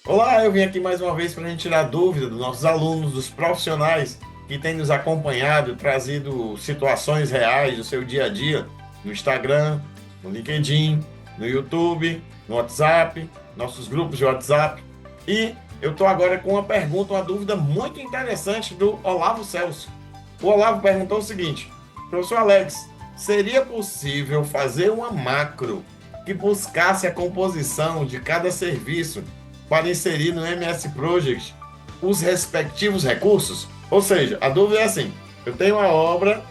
Olá, eu vim aqui mais uma vez para a gente tirar dúvida dos nossos alunos, dos profissionais que têm nos acompanhado, trazido situações reais do seu dia a dia no Instagram, no LinkedIn, no YouTube, no WhatsApp, nossos grupos de WhatsApp. E eu estou agora com uma pergunta, uma dúvida muito interessante do Olavo Celso. O Olavo perguntou o seguinte: professor Alex, seria possível fazer uma macro que buscasse a composição de cada serviço para inserir no MS Project os respectivos recursos? Ou seja, a dúvida é assim: eu tenho uma obra,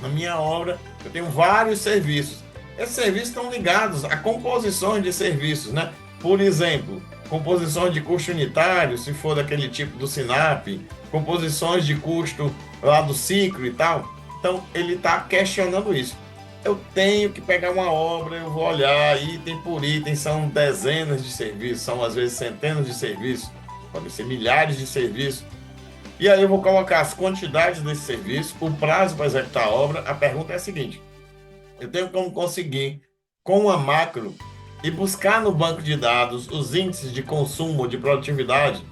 na minha obra, eu tenho vários serviços. Esses serviços estão ligados a composições de serviços, né? Por exemplo, composições de custo unitário, se for daquele tipo do Sinap, composições de custo lá do ciclo e tal. Então, ele está questionando isso. Eu tenho que pegar uma obra, eu vou olhar item por item, são dezenas de serviços, são às vezes centenas de serviços, podem ser milhares de serviços. E aí eu vou colocar as quantidades desse serviço, o prazo para executar a obra. A pergunta é a seguinte: eu tenho como conseguir, com uma macro, e buscar no banco de dados os índices de consumo, de produtividade,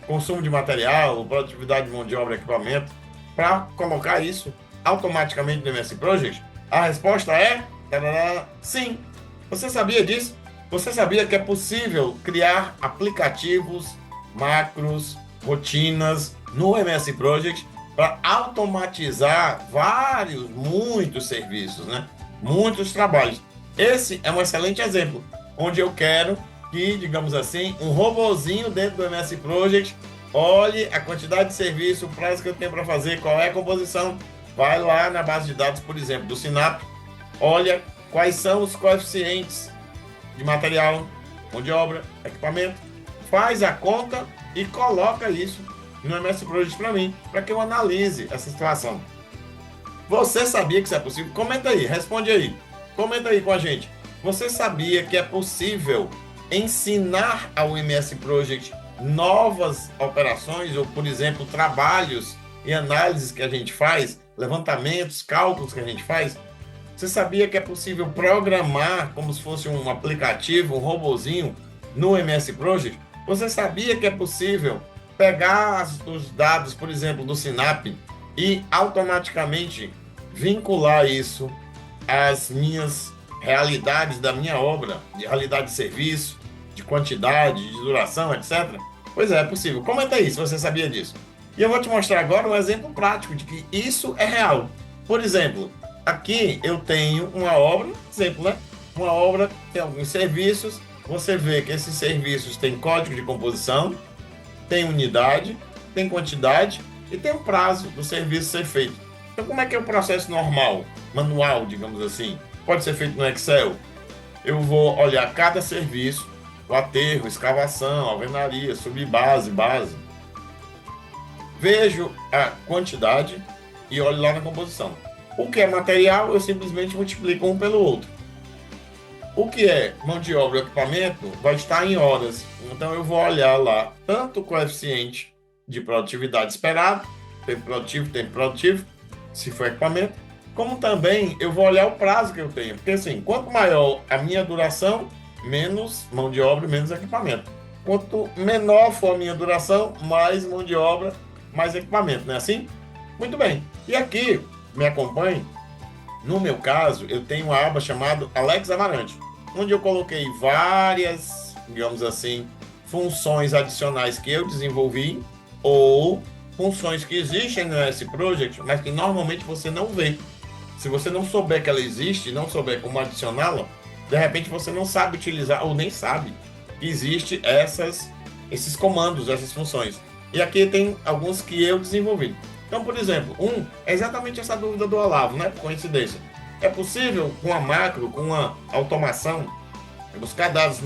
consumo de material, produtividade de mão de obra e equipamento, para colocar isso automaticamente no MS Project? A resposta é tarará, sim. Você sabia disso? Você sabia que é possível criar aplicativos, macros, rotinas no MS Project para automatizar muitos serviços, né? Muitos trabalhos. Esse é um excelente exemplo, onde eu quero que, digamos assim, um robozinho dentro do MS Project olhe a quantidade de serviço, o prazo que eu tenho para fazer, qual é a composição, vai lá na base de dados, por exemplo, do Sinap, olha quais são os coeficientes de material, mão de obra, equipamento, faz a conta e coloca isso no MS Project para mim, para que eu analise essa situação. Você sabia que isso é possível? Comenta aí, responde aí. Comenta aí com a gente. Você sabia que é possível ensinar ao MS Project novas operações, ou, por exemplo, trabalhos e análises que a gente faz, levantamentos, cálculos que a gente faz? Você sabia que é possível programar como se fosse um aplicativo, um robozinho no MS Project? Você sabia que é possível pegar os dados, por exemplo, do Sinap e automaticamente vincular isso às minhas realidades da minha obra, de realidade de serviço, de quantidade, de duração, etc? Pois é possível. Comenta aí se você sabia disso. E eu vou te mostrar agora um exemplo prático de que isso é real. Por exemplo, aqui eu tenho uma obra, exemplo, né? Uma obra que tem alguns serviços. Você vê que esses serviços têm código de composição, tem unidade, tem quantidade e tem um prazo do serviço ser feito. Então, como é que é o processo normal, manual, digamos assim? Pode ser feito no Excel. Eu vou olhar cada serviço, o aterro, escavação, alvenaria, subbase, base. Vejo a quantidade e olho lá na composição. O que é material, eu simplesmente multiplico um pelo outro. O que é mão de obra e equipamento vai estar em horas. Então eu vou olhar lá tanto o coeficiente de produtividade esperado, tempo produtivo, se for equipamento, como também eu vou olhar o prazo que eu tenho. Porque assim, quanto maior a minha duração, menos mão de obra e menos equipamento. Quanto menor for a minha duração, mais mão de obra, mais equipamento, não é assim? Muito bem. E aqui, me acompanhe. No meu caso, eu tenho uma aba chamada Alex Amarante, onde eu coloquei várias, digamos assim, funções adicionais que eu desenvolvi ou funções que existem no S Project, mas que normalmente você não vê. Se você não souber que ela existe, não souber como adicioná-la, de repente você não sabe utilizar ou nem sabe que existe esses comandos, essas funções. E aqui tem alguns que eu desenvolvi. Então, por exemplo, é exatamente essa dúvida do Olavo, né? Por coincidência. É possível, com a macro, com uma automação, buscar dados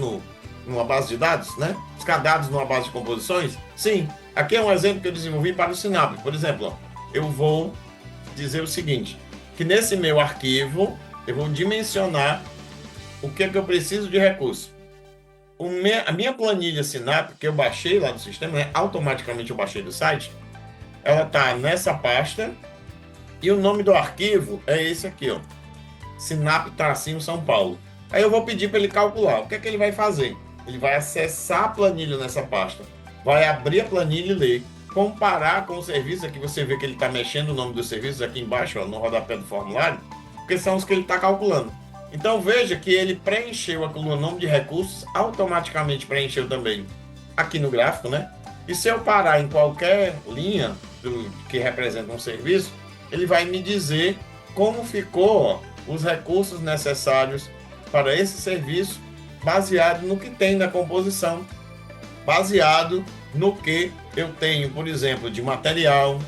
numa base de dados, né? Buscar dados numa base de composições? Sim. Aqui é um exemplo que eu desenvolvi para o Sinap. Por exemplo, eu vou dizer o seguinte, que nesse meu arquivo, eu vou dimensionar o que é que eu preciso de recurso. A minha planilha Sinap, que eu baixei lá no sistema, né? Automaticamente eu baixei do site, ela está nessa pasta e o nome do arquivo é esse aqui, ó, Sinap São Paulo. Aí eu vou pedir para ele calcular. O que é que ele vai fazer? ele vai acessar a planilha nessa pasta, vai abrir a planilha e ler, comparar com o serviço. Aqui você vê que ele está mexendo o nome dos serviços aqui embaixo, ó, no rodapé do formulário, porque são os que ele está calculando. Então veja que ele preencheu a coluna nome de recursos, automaticamente preencheu também aqui no gráfico, né? E se eu parar em qualquer linha que representa um serviço, ele vai me dizer como ficou, ó, os recursos necessários para esse serviço, baseado no que tem na composição, baseado no que eu tenho, por exemplo, de material,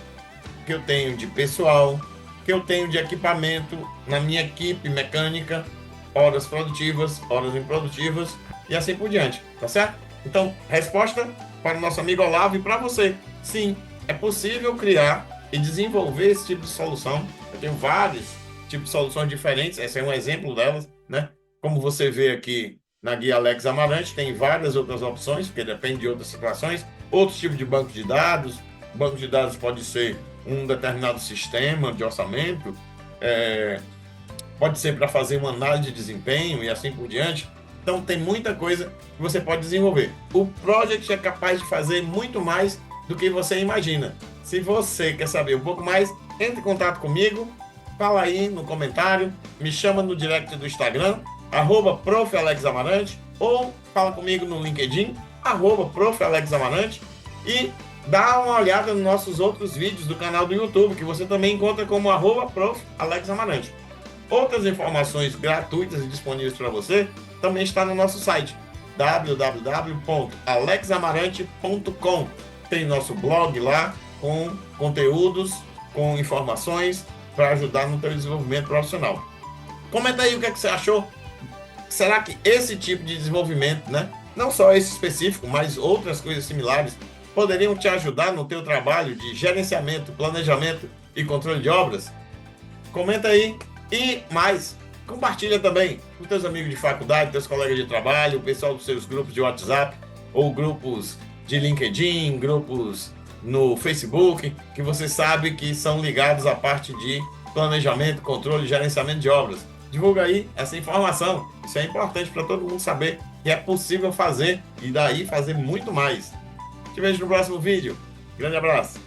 que eu tenho de pessoal, que eu tenho de equipamento na minha equipe mecânica, horas produtivas, horas improdutivas e assim por diante, tá certo? Então, resposta para o nosso amigo Olavo e para você. Sim, é possível criar e desenvolver esse tipo de solução. Eu tenho vários tipos de soluções diferentes, esse é um exemplo delas, né? Como você vê aqui na guia Alex Amarante, tem várias outras opções, porque depende de outras situações, outros tipos de banco de dados. Banco de dados pode ser um determinado sistema de orçamento, pode ser para fazer uma análise de desempenho e assim por diante. Então tem muita coisa que você pode desenvolver. O Project é capaz de fazer muito mais do que você imagina. Se você quer saber um pouco mais, entre em contato comigo, fala aí no comentário, me chama no direct do Instagram, @prof.alexamarante, ou fala comigo no LinkedIn, @prof.alexamarante, e dá uma olhada nos nossos outros vídeos do canal do YouTube, que você também encontra como @prof.alexamarante. Outras informações gratuitas e disponíveis para você também está no nosso site, www.alexamarante.com. Tem nosso blog lá com conteúdos, com informações para ajudar no teu desenvolvimento profissional. Comenta aí o que é que você achou. Será que esse tipo de desenvolvimento, né, não só esse específico, mas outras coisas similares, poderiam te ajudar no teu trabalho de gerenciamento, planejamento e controle de obras? Comenta aí. E mais, compartilha também com teus amigos de faculdade, teus colegas de trabalho, o pessoal dos seus grupos de WhatsApp ou grupos de LinkedIn, grupos no Facebook, que você sabe que são ligados à parte de planejamento, controle e gerenciamento de obras. Divulga aí essa informação. Isso é importante para todo mundo saber que é possível fazer e daí fazer muito mais. Te vejo no próximo vídeo. Grande abraço.